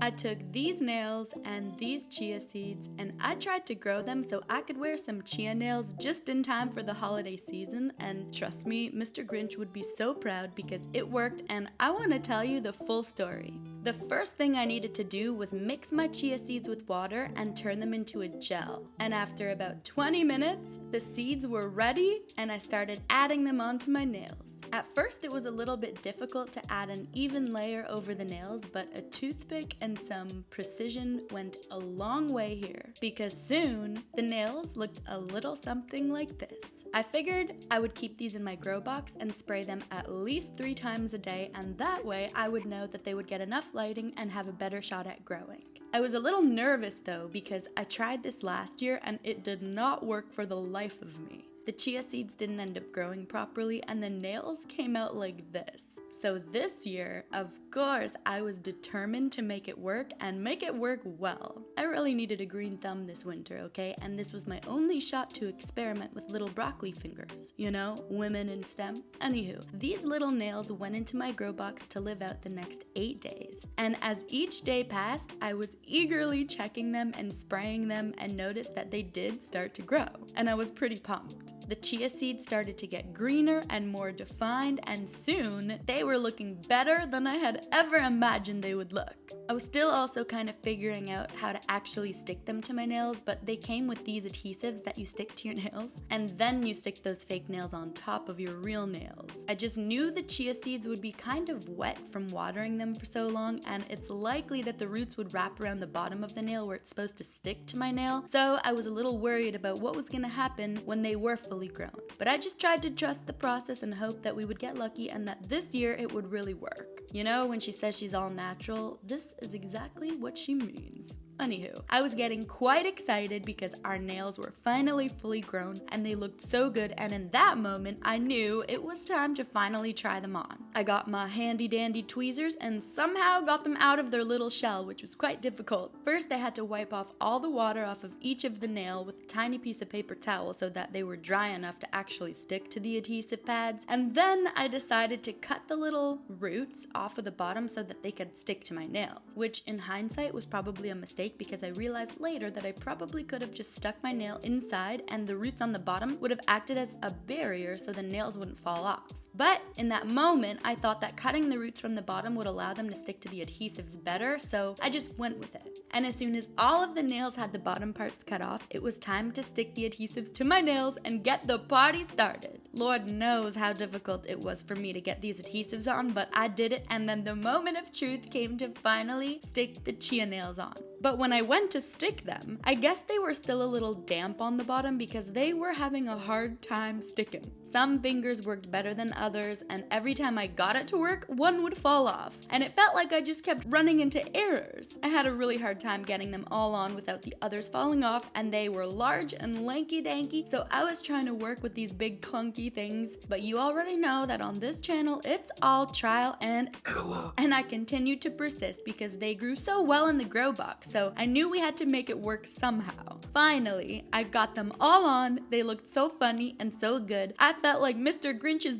I took these nails and these chia seeds and I tried to grow them so I could wear some chia nails just in time for the holiday season, and trust me, Mr. Grinch would be so proud because it worked, and I want to tell you the full story. The first thing I needed to do was mix my chia seeds with water and turn them into a gel. And after about 20 minutes, the seeds were ready and I started adding them onto my nails. At first it was a little bit difficult to add an even layer over the nails, but a toothpick and some precision went a long way here, because soon the nails looked a little something like this. I figured I would keep these in my grow box and spray them at least 3 times a day, and that way I would know that they would get enough lighting and have a better shot at growing. I was a little nervous though, because I tried this last year and it did not work for the life of me. The chia seeds didn't end up growing properly and the nails came out like this. So this year, of course, I was determined to make it work and make it work well. I really needed a green thumb this winter, okay? And this was my only shot to experiment with little broccoli fingers. You know, women in STEM. Anywho, these little nails went into my grow box to live out the next 8 days. And as each day passed, I was eagerly checking them and spraying them and noticed that they did start to grow. And I was pretty pumped. The chia seeds started to get greener and more defined, and soon they were looking better than I had ever imagined they would look. I was still also kind of figuring out how to actually stick them to my nails, but they came with these adhesives that you stick to your nails, and then you stick those fake nails on top of your real nails. I just knew the chia seeds would be kind of wet from watering them for so long, and it's likely that the roots would wrap around the bottom of the nail where it's supposed to stick to my nail, so I was a little worried about what was gonna happen when they were fully grown. But I just tried to trust the process and hope that we would get lucky and that this year it would really work. You know, when she says she's all natural, this is exactly what she means. Anywho, I was getting quite excited because our nails were finally fully grown and they looked so good, and in that moment I knew it was time to finally try them on. I got my handy dandy tweezers and somehow got them out of their little shell, which was quite difficult. First I had to wipe off all the water off of each of the nail with a tiny piece of paper towel so that they were dry enough to actually stick to the adhesive pads, and then I decided to cut the little roots off of the bottom so that they could stick to my nails, which in hindsight was probably a mistake because I realized later that I probably could have just stuck my nail inside and the roots on the bottom would have acted as a barrier so the nails wouldn't fall off. But in that moment, I thought that cutting the roots from the bottom would allow them to stick to the adhesives better, so I just went with it. And as soon as all of the nails had the bottom parts cut off, it was time to stick the adhesives to my nails and get the party started. Lord knows how difficult it was for me to get these adhesives on, but I did it, and then the moment of truth came to finally stick the chia nails on. But when I went to stick them, I guess they were still a little damp on the bottom because they were having a hard time sticking. Some fingers worked better than others, and every time I got it to work, one would fall off. And it felt like I just kept running into errors. I had a really hard time getting them all on without the others falling off, and they were large and lanky-danky, so I was trying to work with these big clunky things. But you already know that on this channel, it's all trial and error. And I continued to persist because they grew so well in the grow box, so I knew we had to make it work somehow. Finally, I got them all on. They looked so funny and so good. I felt like Mr. Grinch's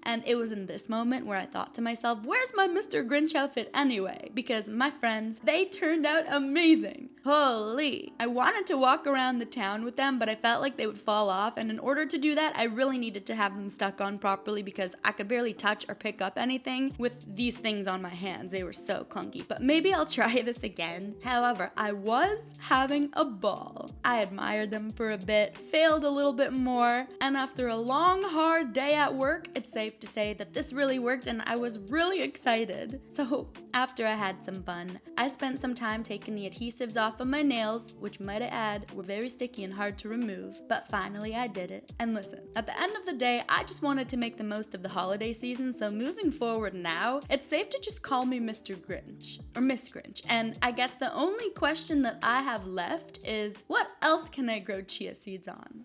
and it was in this moment where I thought to myself, where's my Mr. Grinch outfit anyway? Because my friends, they turned out amazing. Holy! I wanted to walk around the town with them, but I felt like they would fall off, and in order to do that, I really needed to have them stuck on properly because I could barely touch or pick up anything with these things on my hands. They were so clunky, but maybe I'll try this again. However, I was having a ball. I admired them for a bit, failed a little bit more, and after a long, hard day at work, it's safe to say that this really worked and I was really excited. So after I had some fun, I spent some time taking the adhesives off of my nails, which might I add were very sticky and hard to remove, but finally I did it. And listen, at the end of the day, I just wanted to make the most of the holiday season, so moving forward now, it's safe to just call me Mr. Grinch or Miss Grinch. And I guess the only question that I have left is, what else can I grow chia seeds on?